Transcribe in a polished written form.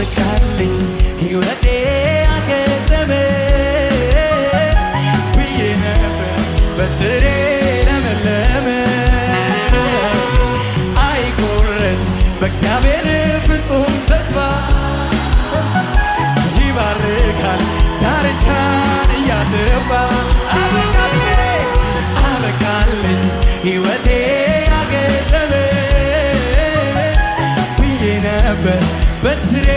አበቃልኝ ሕይወቴ አከተመ ብዬ ነበር በትሬ ለመለመ አይቆረጥ በእግዚአብሔር ፍጹም ተስፋ ይባርካል ዳርቻን እያሰፋ አበቃልኝ ሕይወቴ አከተመ ብዬ ነበር በትሬ